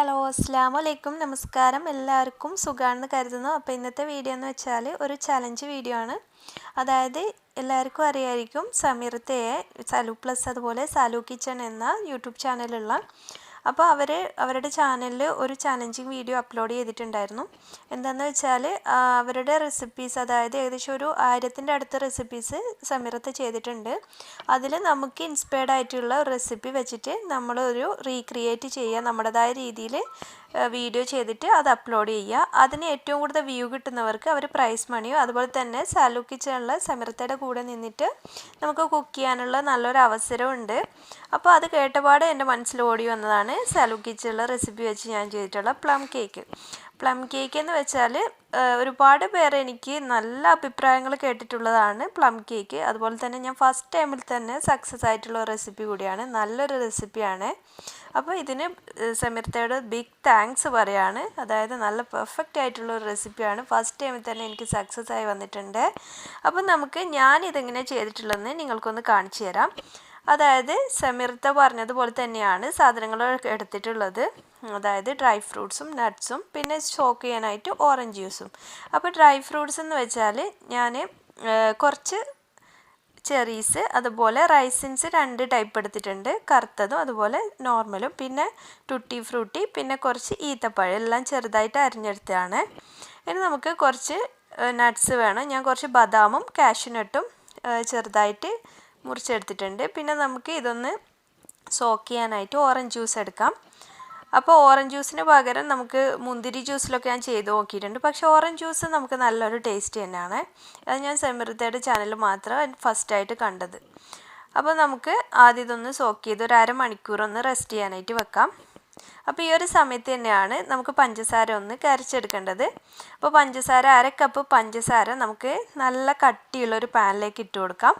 Hello അസ്സലാമു അലൈക്കും നമസ്കാരം എല്ലാവർക്കും സുഖാണെന്ന് കരുതുന്നു. അപ്പോൾ ഇന്നത്തെ വീഡിയോ എന്ന് വെച്ചാൽ ഒരു ചലഞ്ച് വീഡിയോ ആണ്. അതായത് എല്ലാവർക്കും അറിയായിരിക്കും സമീറത്തയെ സലു പ്ലസ് അതുപോലെ സലു കിച്ചൺ എന്ന യൂട്യൂബ് ചാനലുള്ള അപ്പോൾ അവരുടെ ചാനലിൽ ഒരു ചലഞ്ചിങ് വീഡിയോ അപ്ലോഡ് ചെയ്തിട്ടുണ്ടായിരുന്നു. എന്താണെന്ന് വെച്ചാൽ അവരുടെ റെസിപ്പീസ്, അതായത് ഏകദേശം ഒരു 1000ൻ്റെ അടുത്ത റെസിപ്പീസ് സമീറത്ത് ചെയ്തിട്ടുണ്ട്. അതിൽ നമുക്ക് ഇൻസ്പയർഡ് ആയിട്ടുള്ള ഒരു റെസിപ്പി വെച്ചിട്ട് നമ്മളൊരു റീക്രിയേറ്റ് ചെയ്യുക, നമ്മുടേതായ രീതിയിൽ വീഡിയോ ചെയ്തിട്ട് അത് അപ്ലോഡ് ചെയ്യുക. അതിന് ഏറ്റവും കൂടുതൽ വ്യൂ കിട്ടുന്നവർക്ക് അവർ പ്രൈസ് മണിയോ അതുപോലെ തന്നെ സലു കിച്ചണിൽ സമീറത്തയുടെ കൂടെ നിന്നിട്ട് നമുക്ക് കുക്ക് ചെയ്യാനുള്ള നല്ലൊരു അവസരമുണ്ട്. അപ്പോൾ അത് കേട്ടപാട് എൻ്റെ മനസ്സിൽ ഓടി വന്നതാണ് സലു കിച്ചണിലെ റെസിപ്പി വെച്ച് ഞാൻ ചെയ്തിട്ടുള്ള പ്ലം കേക്ക്. പ്ലം കേക്ക് എന്ന് വെച്ചാൽ ഒരുപാട് പേർ എനിക്ക് നല്ല അഭിപ്രായങ്ങൾ കേട്ടിട്ടുള്ളതാണ് പ്ലം കേക്ക്. അതുപോലെ തന്നെ ഞാൻ ഫസ്റ്റ് ടൈമിൽ തന്നെ സക്സസ് ആയിട്ടുള്ള റെസിപ്പി കൂടിയാണ്, നല്ലൊരു റെസിപ്പിയാണ്. അപ്പോൾ ഇതിന് സമീറത്തയോട് ബിഗ് താങ്ക്സ് പറയാണ്. അതായത് നല്ല പെർഫെക്റ്റ് ആയിട്ടുള്ള ഒരു റെസിപ്പിയാണ്, ഫസ്റ്റ് ടൈമിൽ തന്നെ എനിക്ക് സക്സസ് ആയി വന്നിട്ടുണ്ട്. അപ്പോൾ നമുക്ക് ഞാനിതെങ്ങനെ ചെയ്തിട്ടുള്ളതെന്ന് നിങ്ങൾക്കൊന്ന് കാണിച്ചു തരാം. അതായത് സമീറത്ത പറഞ്ഞതുപോലെ തന്നെയാണ് സാധനങ്ങൾ എടുത്തിട്ടുള്ളത്. അതായത് ഡ്രൈ ഫ്രൂട്ട്സും നട്ട്സും പിന്നെ സോക്ക് ചെയ്യാനായിട്ട് ഓറഞ്ച് ജ്യൂസും. അപ്പോൾ ഡ്രൈ ഫ്രൂട്ട്സ് എന്ന് വെച്ചാൽ ഞാൻ കുറച്ച് ചെറീസ് അതുപോലെ റൈസിൻസ് 2 ടൈപ്പ് എടുത്തിട്ടുണ്ട്, കറുത്തതും അതുപോലെ നോർമലും, പിന്നെ ടുട്ടി ഫ്രൂട്ടി, പിന്നെ കുറച്ച് ഈത്തപ്പഴം എല്ലാം ചെറുതായിട്ട് അരിഞ്ഞെടുത്തതാണ്. ഇനി നമുക്ക് കുറച്ച് നട്ട്സ് വേണം. ഞാൻ കുറച്ച് ബദാമും കാഷ്യൂനട്ടും ചെറുതായിട്ട് മുറിച്ചെടുത്തിട്ടുണ്ട്. പിന്നെ നമുക്ക് ഇതൊന്ന് സോക്ക് ചെയ്യാനായിട്ട് ഓറഞ്ച് ജ്യൂസ് എടുക്കാം. അപ്പോൾ ഓറഞ്ച് ജ്യൂസിന് പകരം നമുക്ക് മുന്തിരി ജ്യൂസിലൊക്കെ ഞാൻ ചെയ്ത് നോക്കിയിട്ടുണ്ട്, പക്ഷേ ഓറഞ്ച് ജ്യൂസ് നമുക്ക് നല്ലൊരു ടേസ്റ്റ് തന്നെയാണ്. അത് ഞാൻ സമീറത്തയുടെ ചാനൽ മാത്രം ഫസ്റ്റായിട്ട് കണ്ടത്. അപ്പോൾ നമുക്ക് ആദ്യം ഇതൊന്ന് സോക്ക് ചെയ്ത് ഒരു അരമണിക്കൂർ ഒന്ന് റെസ്റ്റ് ചെയ്യാനായിട്ട് വെക്കാം. അപ്പോൾ ഈ ഒരു സമയത്ത് തന്നെയാണ് നമുക്ക് പഞ്ചസാര ഒന്ന് കരച്ചെടുക്കേണ്ടത്. അപ്പോൾ പഞ്ചസാര 1 കപ്പ് പഞ്ചസാര നമുക്ക് നല്ല കട്ടിയുള്ളൊരു പാനിലേക്ക് ഇട്ട് കൊടുക്കാം.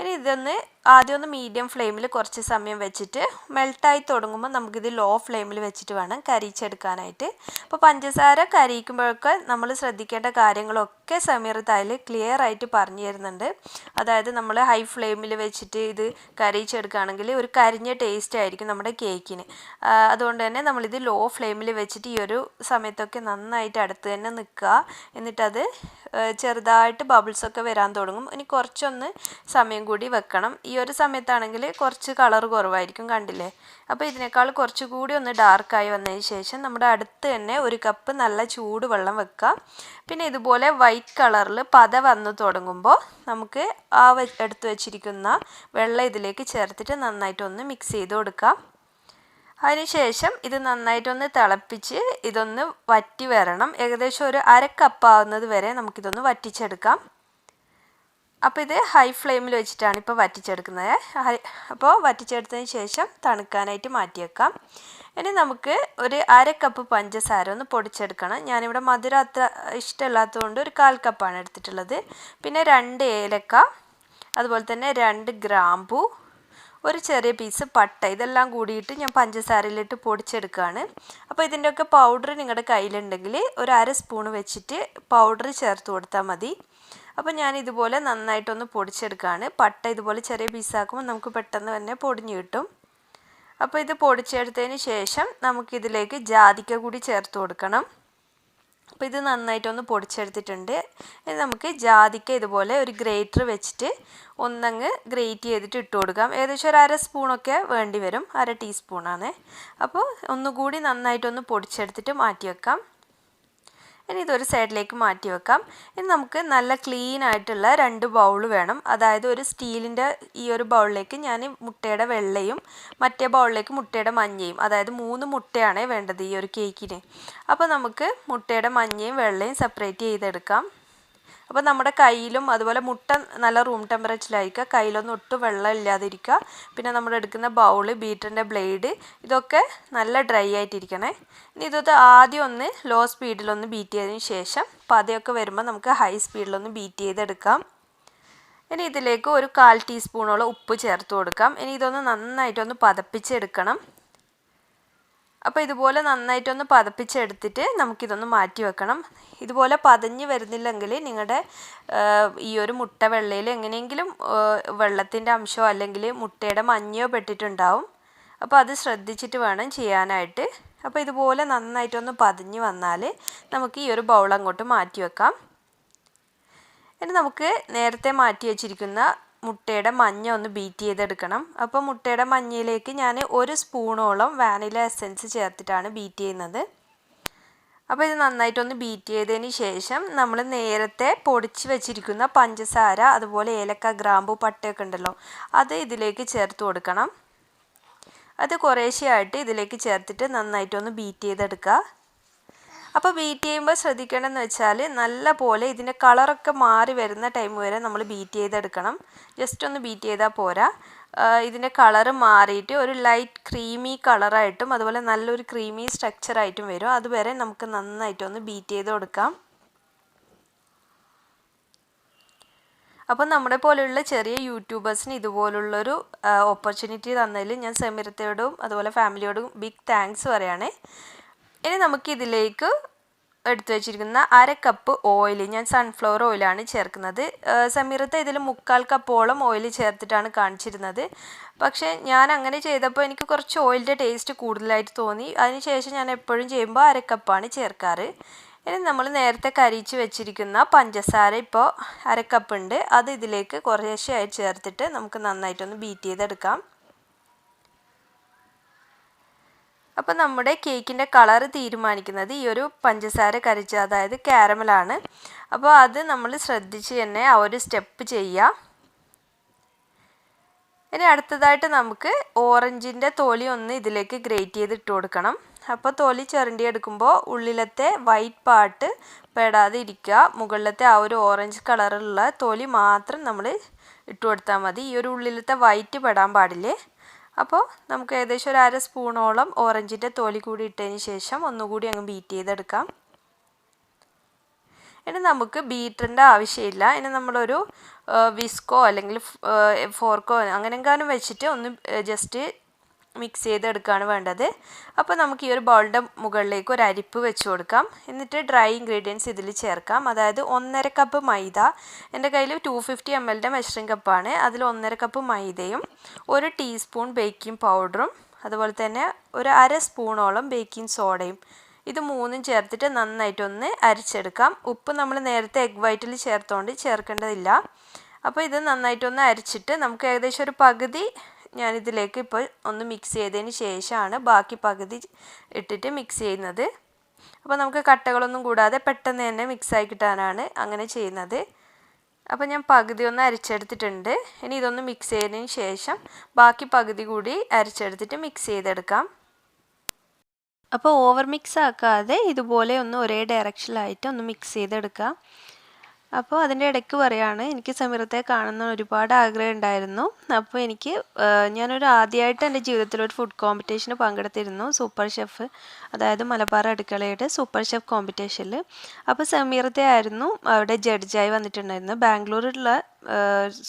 ഇനി ഇതൊന്ന് ആദ്യം ഒന്ന് മീഡിയം ഫ്ലെയിമിൽ കുറച്ച് സമയം വെച്ചിട്ട് മെൽട്ടായി തുടങ്ങുമ്പോൾ നമുക്കിത് ലോ ഫ്ലെയിമിൽ വെച്ചിട്ട് വേണം കരിയിച്ചെടുക്കാനായിട്ട്. അപ്പോൾ പഞ്ചസാര കരിയിക്കുമ്പോഴൊക്കെ നമ്മൾ ശ്രദ്ധിക്കേണ്ട കാര്യങ്ങളൊക്കെ സമീറത്ത് അതിൽ ക്ലിയർ ആയിട്ട് പറഞ്ഞു തരുന്നുണ്ട്. അതായത് നമ്മൾ ഹൈ ഫ്ലെയിമിൽ വെച്ചിട്ട് ഇത് കരിയിച്ചെടുക്കുകയാണെങ്കിൽ ഒരു കരിഞ്ഞ ടേസ്റ്റ് ആയിരിക്കും നമ്മുടെ കേക്കിന്. അതുകൊണ്ട് തന്നെ നമ്മളിത് ലോ ഫ്ലെയിമിൽ വെച്ചിട്ട് ഈ ഒരു സമയത്തൊക്കെ നന്നായിട്ട് അടുത്ത് തന്നെ നിൽക്കുക. എന്നിട്ടത് ചെറുതായിട്ട് ബബിൾസൊക്കെ വരാൻ തുടങ്ങും. ഇനി കുറച്ചൊന്ന് സമയം കൂടി വെക്കണം. ഈ ഒരു സമയത്താണെങ്കിൽ കുറച്ച് കളർ കുറവായിരിക്കും, കണ്ടില്ലേ? അപ്പോൾ ഇതിനേക്കാൾ കുറച്ചുകൂടി ഒന്ന് ഡാർക്കായി വന്നതിന് ശേഷം നമ്മുടെ അടുത്ത് തന്നെ 1 കപ്പ് നല്ല ചൂടുവെള്ളം വെക്കുക. പിന്നെ ഇതുപോലെ വൈറ്റ് കളറിൽ പത വന്നു തുടങ്ങുമ്പോൾ നമുക്ക് എടുത്ത് വെച്ചിരിക്കുന്ന വെള്ളം ഇതിലേക്ക് ചേർത്തിട്ട് നന്നായിട്ടൊന്ന് മിക്സ് ചെയ്ത് കൊടുക്കാം. അതിനുശേഷം ഇത് നന്നായിട്ടൊന്ന് തിളപ്പിച്ച് ഇതൊന്ന് വറ്റി വരണം. ഏകദേശം ഒരു 1/2 കപ്പാവുന്നത് വരെ നമുക്കിതൊന്ന് വറ്റിച്ചെടുക്കാം. അപ്പോൾ ഇത് ഹൈ ഫ്ലെയിമിൽ വെച്ചിട്ടാണ് ഇപ്പോൾ വറ്റിച്ചെടുക്കുന്നത്. അപ്പോൾ വറ്റിച്ചെടുത്തതിന് ശേഷം തണുക്കാനായിട്ട് മാറ്റി വെക്കാം. ഇനി നമുക്ക് ഒരു 1/2 കപ്പ് പഞ്ചസാര ഒന്ന് പൊടിച്ചെടുക്കണം. ഞാനിവിടെ മധുരം അത്ര ഇഷ്ടമില്ലാത്തതുകൊണ്ട് ഒരു 1/4 കപ്പാണ് എടുത്തിട്ടുള്ളത്. പിന്നെ 2 ഏലക്ക, അതുപോലെ തന്നെ 2 ഗ്രാമ്പൂ, ഒരു ചെറിയ പീസ് പട്ട, ഇതെല്ലാം കൂടിയിട്ട് ഞാൻ പഞ്ചസാരയിലിട്ട് പൊടിച്ചെടുക്കുകയാണ്. അപ്പോൾ ഇതിൻ്റെയൊക്കെ പൗഡർ നിങ്ങളുടെ കയ്യിലുണ്ടെങ്കിൽ ഒരു 1/2 സ്പൂൺ വെച്ചിട്ട് പൗഡർ ചേർത്ത് കൊടുത്താൽ മതി. അപ്പോൾ ഞാൻ ഇതുപോലെ നന്നായിട്ടൊന്ന് പൊടിച്ചെടുക്കുകയാണ്. പട്ട ഇതുപോലെ ചെറിയ പീസാക്കുമ്പോൾ നമുക്ക് പെട്ടെന്ന് തന്നെ പൊടിഞ്ഞ് കിട്ടും. അപ്പോൾ ഇത് പൊടിച്ചെടുത്തതിന് ശേഷം നമുക്കിതിലേക്ക് ജാതിക്ക കൂടി ചേർത്ത് കൊടുക്കണം. അപ്പോൾ ഇത് നന്നായിട്ടൊന്ന് പൊടിച്ചെടുത്തിട്ടുണ്ട്. ഇനി നമുക്ക് ജാതിക്ക ഇതുപോലെ ഒരു ഗ്രേറ്റർ വെച്ചിട്ട് ഒന്നങ്ങ് ഗ്രേറ്റ് ചെയ്തിട്ട് ഇട്ട് കൊടുക്കാം. ഏകദേശം ഒരു 1/2 സ്പൂണൊക്കെ വേണ്ടി വരും, 1/2 ടീസ്പൂണാണ്. അപ്പോൾ ഒന്നുകൂടി നന്നായിട്ടൊന്ന് പൊടിച്ചെടുത്തിട്ട് മാറ്റി വെക്കാം. ഇനി ഇതൊരു സൈഡിലേക്ക് മാറ്റി വെക്കാം. ഇനി നമുക്ക് നല്ല ക്ലീൻ ആയിട്ടുള്ള 2 ബൗൾ വേണം. അതായത് ഒരു സ്റ്റീലിൻ്റെ ഈ ഒരു ബൗളിലേക്ക് ഞാൻ മുട്ടയുടെ വെള്ളയും മറ്റേ ബൗളിലേക്ക് മുട്ടയുടെ മഞ്ഞയും, അതായത് 3 മുട്ടയാണ് വേണ്ടത് ഈ ഒരു കേക്കിന്. അപ്പോൾ നമുക്ക് മുട്ടയുടെ മഞ്ഞയും വെള്ളയും സെപ്പറേറ്റ് ചെയ്തെടുക്കാം. അപ്പോൾ നമ്മുടെ കയ്യിലും അതുപോലെ മുട്ട നല്ല റൂം ടെമ്പറേച്ചറിലായിരിക്കുക, കയ്യിലൊന്നും ഒട്ടും വെള്ളം ഇല്ലാതിരിക്കുക. പിന്നെ നമ്മൾ എടുക്കുന്ന ബൗള്, ബീറ്ററിൻ്റെ ബ്ലേഡ്, ഇതൊക്കെ നല്ല ഡ്രൈ ആയിട്ടിരിക്കണേ. ഇനി ഇതൊക്കെ ആദ്യം ഒന്ന് ലോ സ്പീഡിലൊന്ന് ബീറ്റ് ചെയ്തതിന് ശേഷം പതയൊക്കെ വരുമ്പോൾ നമുക്ക് ഹൈ സ്പീഡിലൊന്ന് ബീറ്റ് ചെയ്തെടുക്കാം. ഇനി ഇതിലേക്ക് ഒരു 1/4 ടീസ്പൂണോളം ഉപ്പ് ചേർത്ത് കൊടുക്കാം. ഇനി ഇതൊന്ന് നന്നായിട്ടൊന്ന് പതപ്പിച്ചെടുക്കണം. അപ്പോൾ ഇതുപോലെ നന്നായിട്ടൊന്ന് പതപ്പിച്ചെടുത്തിട്ട് നമുക്കിതൊന്ന് മാറ്റി വെക്കണം. ഇതുപോലെ പതഞ്ഞ് വരുന്നില്ലെങ്കിൽ നിങ്ങളുടെ ഈ ഒരു മുട്ട വെള്ളയിൽ എങ്ങനെയെങ്കിലും വെള്ളത്തിൻ്റെ അംശമോ അല്ലെങ്കിൽ മുട്ടയുടെ മഞ്ഞയോ പെട്ടിട്ടുണ്ടാവും. അപ്പോൾ അത് ശ്രദ്ധിച്ചിട്ട് വേണം ചെയ്യാനായിട്ട്. അപ്പോൾ ഇതുപോലെ നന്നായിട്ടൊന്ന് പതിഞ്ഞ് വന്നാൽ നമുക്ക് ഈ ഒരു ബൗൾ അങ്ങോട്ട് മാറ്റി വെക്കാം. ഇനി നമുക്ക് നേരത്തെ മാറ്റി വെച്ചിരിക്കുന്ന മുട്ടയുടെ മഞ്ഞ ഒന്ന് ബീറ്റ് ചെയ്തെടുക്കണം. അപ്പോൾ മുട്ടയുടെ മഞ്ഞയിലേക്ക് ഞാൻ 1 സ്പൂണോളം വാനില എസൻസ് ചേർത്തിട്ടാണ് ബീറ്റ് ചെയ്യുന്നത്. അപ്പോൾ ഇത് നന്നായിട്ടൊന്ന് ബീറ്റ് ചെയ്തതിന് ശേഷം നമ്മൾ നേരത്തെ പൊടിച്ച് വെച്ചിരിക്കുന്ന പഞ്ചസാര അതുപോലെ ഏലക്ക, ഗ്രാമ്പു, പട്ടയൊക്കെ ഉണ്ടല്ലോ, അത് ഇതിലേക്ക് ചേർത്ത് കൊടുക്കണം. അത് കുറേശ്ശെയായിട്ട് ഇതിലേക്ക് ചേർത്തിട്ട് നന്നായിട്ടൊന്ന് ബീറ്റ് ചെയ്തെടുക്കുക. അപ്പോൾ ബീറ്റ് ചെയ്യുമ്പോൾ ശ്രദ്ധിക്കേണ്ടതെന്ന് വെച്ചാൽ നല്ല പോലെ ഇതിൻ്റെ കളറൊക്കെ മാറി വരുന്ന ടൈം വരെ നമ്മൾ ബീറ്റ് ചെയ്തെടുക്കണം. ജസ്റ്റ് ഒന്ന് ബീറ്റ് ചെയ്താൽ പോരാ, ഇതിൻ്റെ കളറ് മാറിയിട്ട് ഒരു ലൈറ്റ് ക്രീമി കളറായിട്ടും അതുപോലെ നല്ലൊരു ക്രീമി സ്ട്രക്ചറായിട്ടും വരും. അതുവരെ നമുക്ക് നന്നായിട്ടൊന്ന് ബീറ്റ് ചെയ്ത് കൊടുക്കാം. അപ്പോൾ നമ്മുടെ പോലെയുള്ള ചെറിയ യൂട്യൂബേഴ്സിന് ഇതുപോലുള്ളൊരു ഓപ്പർച്യൂണിറ്റി തന്നതിൽ ഞാൻ സമീറത്തോടും അതുപോലെ ഫാമിലിയോടും ബിഗ് താങ്ക്സ് പറയുകയാണ്. ഇനി നമുക്കിതിലേക്ക് എടുത്തു വെച്ചിരിക്കുന്ന 1/2 കപ്പ് ഓയിൽ, ഞാൻ സൺഫ്ലവർ ഓയിലാണ് ചേർക്കുന്നത്. സമീറത്തെ ഇതിൽ 3/4 കപ്പോളം ഓയിൽ ചേർത്തിട്ടാണ് കാണിച്ചിരുന്നത്. പക്ഷേ ഞാൻ അങ്ങനെ ചെയ്തപ്പോൾ എനിക്ക് കുറച്ച് ഓയിലിൻ്റെ ടേസ്റ്റ് കൂടുതലായിട്ട് തോന്നി. അതിനുശേഷം ഞാൻ എപ്പോഴും ചെയ്യുമ്പോൾ 1/2 കപ്പാണ് ചേർക്കാറ്. ഇനി നമ്മൾ നേരത്തെ കരിയിച്ച് വെച്ചിരിക്കുന്ന പഞ്ചസാര ഇപ്പോൾ 1/2 കപ്പ് ഉണ്ട്. അത് ഇതിലേക്ക് കുറേശ്ശെയായി ചേർത്തിട്ട് നമുക്ക് നന്നായിട്ടൊന്ന് ബീറ്റ് ചെയ്തെടുക്കാം. അപ്പോൾ നമ്മുടെ കേക്കിൻ്റെ കളറ് തീരുമാനിക്കുന്നത് ഈ ഒരു പഞ്ചസാര കരിച്ച, അതായത് കാരമലാണ്. അപ്പോൾ അത് നമ്മൾ ശ്രദ്ധിച്ച് തന്നെ ആ ഒരു സ്റ്റെപ്പ് ചെയ്യുക. ഇനി അടുത്തതായിട്ട് നമുക്ക് ഓറഞ്ചിൻ്റെ തൊലി ഒന്ന് ഇതിലേക്ക് ഗ്രേറ്റ് ചെയ്ത് ഇട്ട് കൊടുക്കണം. അപ്പോൾ തൊലി ചിരണ്ടി എടുക്കുമ്പോൾ ഉള്ളിലത്തെ വൈറ്റ് പാർട്ട് പെടാതെ ഇരിക്കുക. മുകളിലത്തെ ആ ഒരു ഓറഞ്ച് കളറുള്ള തൊലി മാത്രം നമ്മൾ ഇട്ട് കൊടുത്താൽ മതി. ഈ ഒരു ഉള്ളിലത്തെ വൈറ്റ് പെടാൻ പാടില്ലേ. അപ്പോൾ നമുക്ക് ഏകദേശം ഒരു 1/2 സ്പൂണോളം ഓറഞ്ചിൻ്റെ തൊലി കൂടി ഇട്ടതിന് ശേഷം ഒന്നുകൂടി അങ്ങ് ബീറ്റ് ചെയ്തെടുക്കാം. ഇനി നമുക്ക് ബീറ്ററിൻ്റെ ആവശ്യമില്ല. ഇനി നമ്മളൊരു വിസ്കോ അല്ലെങ്കിൽ ഫോർക്കോ അങ്ങനെയെങ്കിലും വെച്ചിട്ട് ഒന്ന് ജസ്റ്റ് മിക്സ് ചെയ്തെടുക്കുകയാണ് വേണ്ടത്. അപ്പോൾ നമുക്ക് ഈ ഒരു ബൗളിൻ്റെ മുകളിലേക്ക് ഒരു അരിപ്പ് വെച്ച് കൊടുക്കാം. എന്നിട്ട് ഡ്രൈ ഇൻഗ്രീഡിയൻസ് ഇതിൽ ചേർക്കാം. അതായത് 1/2 കപ്പ് മൈദ, എൻ്റെ കയ്യിൽ 250 ml മെഷറിംഗ് കപ്പാണ്. അതിൽ 1/2 കപ്പ് മൈദയും 1 ടീസ്പൂൺ ബേക്കിംഗ് പൗഡറും അതുപോലെ തന്നെ ഒരു 1/2 സ്പൂണോളം ബേക്കിംഗ് സോഡയും, ഇത് 3ഉം ചേർത്തിട്ട് നന്നായിട്ടൊന്ന് അരിച്ചെടുക്കാം. ഉപ്പ് നമ്മൾ നേരത്തെ എഗ് വൈറ്റിൽ ചേർത്തുകൊണ്ട് ചേർക്കേണ്ടതില്ല. അപ്പോൾ ഇത് നന്നായിട്ടൊന്ന് അരിച്ചിട്ട് നമുക്ക് ഏകദേശം ഒരു പകുതി ഞാനിതിലേക്ക് ഇപ്പോൾ ഒന്ന് മിക്സ് ചെയ്തതിന് ശേഷമാണ് ബാക്കി പകുതി ഇട്ടിട്ട് മിക്സ് ചെയ്യുന്നത്. അപ്പോൾ നമുക്ക് കട്ടകളൊന്നും കൂടാതെ പെട്ടെന്ന് തന്നെ മിക്സായി കിട്ടാനാണ് അങ്ങനെ ചെയ്യുന്നത്. അപ്പോൾ ഞാൻ പകുതി ഒന്ന് അരിച്ചെടുത്തിട്ടുണ്ട്. ഇനി ഇതൊന്ന് മിക്സ് ചെയ്തതിന് ശേഷം ബാക്കി പകുതി കൂടി അരിച്ചെടുത്തിട്ട് മിക്സ് ചെയ്തെടുക്കാം. അപ്പോൾ ഓവർ മിക്സ് ആക്കാതെ ഇതുപോലെ ഒന്ന് ഒരേ ഡയറക്ഷനിലായിട്ട് ഒന്ന് മിക്സ് ചെയ്തെടുക്കാം. അപ്പോൾ അതിൻ്റെ ഇടയ്ക്ക് പറയുകയാണ്, എനിക്ക് സമീറത്തെ കാണുന്ന ഒരുപാട് ആഗ്രഹം ഉണ്ടായിരുന്നു. അപ്പോൾ ഞാനൊരു ആദ്യമായിട്ട് എൻ്റെ ജീവിതത്തിൽ ഒരു ഫുഡ് കോമ്പറ്റീഷന് പങ്കെടുത്തിരുന്നു, സൂപ്പർ ഷെഫ്, അതായത് മലബാർ അടുക്കളയുടെ സൂപ്പർ ഷെഫ് കോമ്പറ്റീഷനിൽ. അപ്പോൾ സമീറത്തെ ആയിരുന്നു അവിടെ ജഡ്ജായി വന്നിട്ടുണ്ടായിരുന്നത്. ബാംഗ്ലൂരിലുള്ള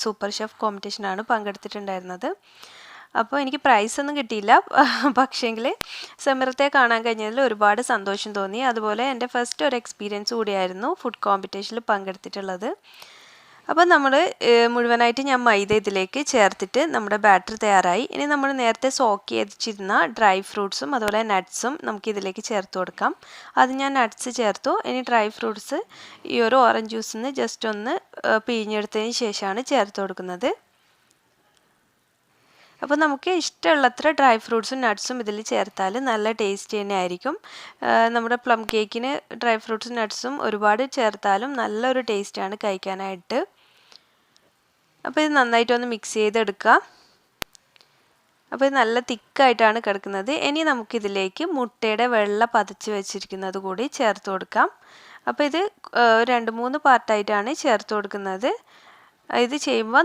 സൂപ്പർ ഷെഫ് കോമ്പറ്റീഷനാണ് പങ്കെടുത്തിട്ടുണ്ടായിരുന്നത്. അപ്പോൾ എനിക്ക് പ്രൈസൊന്നും കിട്ടിയില്ല, പക്ഷേങ്കിൽ സമീറത്തെ കാണാൻ കഴിഞ്ഞതിൽ ഒരുപാട് സന്തോഷം തോന്നി. അതുപോലെ എൻ്റെ ഫസ്റ്റ് ഒരു എക്സ്പീരിയൻസ് കൂടിയായിരുന്നു ഫുഡ് കോമ്പറ്റീഷനിൽ പങ്കെടുത്തിട്ടുള്ളത്. അപ്പോൾ നമ്മൾ മുഴുവനായിട്ട് ഞാൻ മൈദ ഇതിലേക്ക് ചേർത്തിട്ട് നമ്മുടെ ബാറ്റർ തയ്യാറായി. ഇനി നമ്മൾ നേരത്തെ സോക്ക് ചെയ്തിരുന്ന ഡ്രൈ ഫ്രൂട്ട്സും അതുപോലെ നട്ട്സും നമുക്കിതിലേക്ക് ചേർത്ത് കൊടുക്കാം. അത് ഞാൻ നട്ട്സ് ചേർത്തു. ഇനി ഡ്രൈ ഫ്രൂട്ട്സ് ഈ ഒരു ഓറഞ്ച് ജ്യൂസിൽ നിന്ന് ജസ്റ്റ് ഒന്ന് പിഴിഞ്ഞെടുത്തതിന് ശേഷമാണ് ചേർത്ത് കൊടുക്കുന്നത്. അപ്പോൾ നമുക്ക് ഇഷ്ടമുള്ളത്ര ഡ്രൈ ഫ്രൂട്ട്സും നട്ട്സും ഇതിൽ ചേർത്താൽ നല്ല ടേസ്റ്റ് തന്നെ ആയിരിക്കും. നമ്മുടെ പ്ലം കേക്കിന് ഡ്രൈ ഫ്രൂട്ട്സും നട്ട്സും ഒരുപാട് ചേർത്താലും നല്ലൊരു ടേസ്റ്റാണ് കഴിക്കാനായിട്ട്. അപ്പോൾ ഇത് നന്നായിട്ടൊന്ന് മിക്സ് ചെയ്തെടുക്കുക. അപ്പോൾ ഇത് നല്ല തിക്കായിട്ടാണ് കിടക്കുന്നത്. ഇനി നമുക്കിതിലേക്ക് മുട്ടയുടെ വെള്ള പതച്ച് വെച്ചിരിക്കുന്നത് കൂടി ചേർത്ത് കൊടുക്കാം. അപ്പോൾ ഇത് 2-3 പാർട്ടായിട്ടാണ് ചേർത്ത് കൊടുക്കുന്നത്. ഇത് ചെയ്യുമ്പോൾ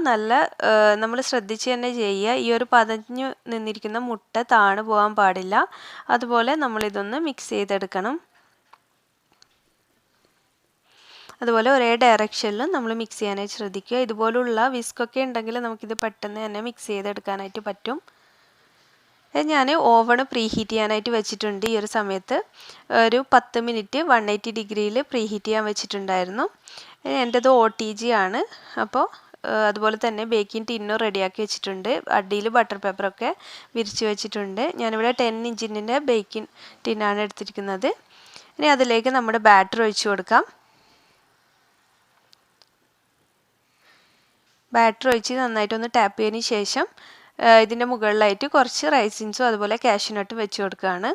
നമ്മൾ ശ്രദ്ധിച്ച് തന്നെ ചെയ്യുക. ഈ ഒരു പതഞ്ഞു നിന്നിരിക്കുന്ന മുട്ട താണു പോകാൻ പാടില്ല. അതുപോലെ നമ്മളിതൊന്ന് മിക്സ് ചെയ്തെടുക്കണം. അതുപോലെ ഒരേ ഡയറക്ഷനിലും നമ്മൾ മിക്സ് ചെയ്യാനായിട്ട് ശ്രദ്ധിക്കുക. ഇതുപോലുള്ള വിസ്കൊക്കെ ഉണ്ടെങ്കിൽ നമുക്കിത് പെട്ടെന്ന് തന്നെ മിക്സ് ചെയ്തെടുക്കാനായിട്ട് പറ്റും. ഞാൻ ഓവൺ പ്രീ ഹീറ്റ് ചെയ്യാനായിട്ട് വെച്ചിട്ടുണ്ട്. ഈ ഒരു സമയത്ത് ഒരു 10 മിനിറ്റ് 180 ഡിഗ്രിയിൽ പ്രീ ഹീറ്റ് ചെയ്യാൻ വെച്ചിട്ടുണ്ടായിരുന്നു. എൻ്റെത് OTG ആണ്. അപ്പോൾ അതുപോലെ തന്നെ ബേക്കിംഗ് ടിന്നും റെഡിയാക്കി വെച്ചിട്ടുണ്ട്. അടിയിൽ ബട്ടർ പേപ്പറൊക്കെ വിരിച്ച് വെച്ചിട്ടുണ്ട്. ഞാനിവിടെ 10 ഇഞ്ചിൻ്റെ ബേക്കിംഗ് ടിന്നാണ് എടുത്തിരിക്കുന്നത്. ഇനി അതിലേക്ക് നമ്മുടെ ബാറ്റർ ഒഴിച്ച് കൊടുക്കാം. ബാറ്റർ ഒഴിച്ച് നന്നായിട്ടൊന്ന് ടാപ്പ് ചെയ്തതിന് ശേഷം ഇതിൻ്റെ മുകളിലായിട്ട് കുറച്ച് റൈസിൻസും അതുപോലെ കാഷ്യൂനട്ടും വെച്ച് കൊടുക്കുകയാണ്.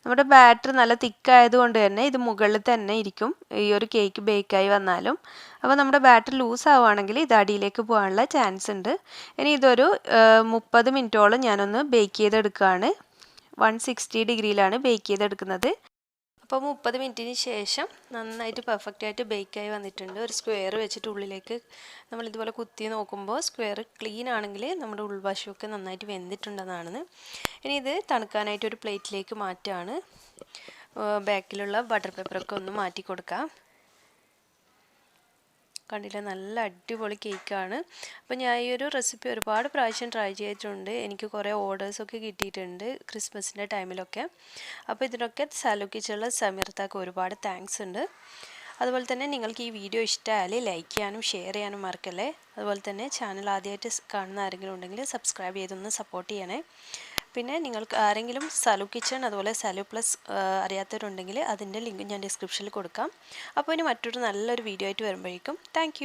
നമ്മുടെ ബാറ്റർ നല്ല തിക്കായതുകൊണ്ട് തന്നെ ഇത് മുകളിൽ തന്നെ ഇരിക്കും ഈ ഒരു കേക്ക് ബേക്കായി വന്നാലും. അപ്പോൾ നമ്മുടെ ബാറ്റർ ലൂസ് ആവുകയാണെങ്കിൽ ഇത് അടിയിലേക്ക് പോകാനുള്ള ചാൻസ് ഉണ്ട്. ഇനി ഇതൊരു 30 മിനിറ്റോളം ഞാനൊന്ന് ബേക്ക് ചെയ്തെടുക്കുകയാണ്. 160 ഡിഗ്രിയിലാണ് ബേക്ക് ചെയ്തെടുക്കുന്നത്. അപ്പോൾ 30 മിനിറ്റിന് ശേഷം നന്നായിട്ട് പെർഫെക്റ്റായിട്ട് ബേക്കായി വന്നിട്ടുണ്ട്. ഒരു സ്ക്വയർ വെച്ചിട്ട് ഉള്ളിലേക്ക് നമ്മളിതുപോലെ കുത്തി നോക്കുമ്പോൾ സ്ക്വയർ ക്ലീൻ ആണെങ്കിൽ നമ്മുടെ ഉൾവശമൊക്കെ നന്നായിട്ട് വെന്തിട്ടുണ്ടെന്നാണ്. ഇനി ഇത് തണുക്കാനായിട്ട് ഒരു പ്ലേറ്റിലേക്ക് മാറ്റുകയാണ്. ബാക്കിലുള്ള ബട്ടർ പേപ്പറൊക്കെ ഒന്ന് മാറ്റി കൊടുക്കാം. കണ്ടില്ല, നല്ല അടിപൊളി കേക്കാണ്. അപ്പോൾ ഞാൻ ഈ ഒരു റെസിപ്പി ഒരുപാട് പ്രാവശ്യം ട്രൈ ചെയ്തിട്ടുണ്ട്. എനിക്ക് കുറേ ഓർഡേഴ്സൊക്കെ കിട്ടിയിട്ടുണ്ട് ക്രിസ്മസിൻ്റെ ടൈമിലൊക്കെ. അപ്പോൾ ഇതിനൊക്കെ സലു കിച്ചണിലെ സമീർത്താക്ക് ഒരുപാട് താങ്ക്സ് ഉണ്ട്. അതുപോലെ തന്നെ നിങ്ങൾക്ക് ഈ വീഡിയോ ഇഷ്ടമായാൽ ലൈക്ക് ചെയ്യാനും ഷെയർ ചെയ്യാനും മറക്കല്ലേ. അതുപോലെ തന്നെ ചാനൽ ആദ്യമായിട്ട് കാണുന്ന ആരെങ്കിലും ഉണ്ടെങ്കിൽ സബ്സ്ക്രൈബ് ചെയ്തൊന്ന് സപ്പോർട്ട് ചെയ്യണേ. പിന്നെ നിങ്ങൾക്ക് ആരെങ്കിലും സലു കിച്ചൺ അതുപോലെ സലു പ്ലസ് അറിയാത്തവരുണ്ടെങ്കിൽ അതിൻ്റെ ലിങ്ക് ഞാൻ ഡിസ്ക്രിപ്ഷനിൽ കൊടുക്കാം. അപ്പോൾ ഇനി മറ്റൊരു നല്ലൊരു വീഡിയോ ആയിട്ട് വരുമ്പോഴേക്കും താങ്ക്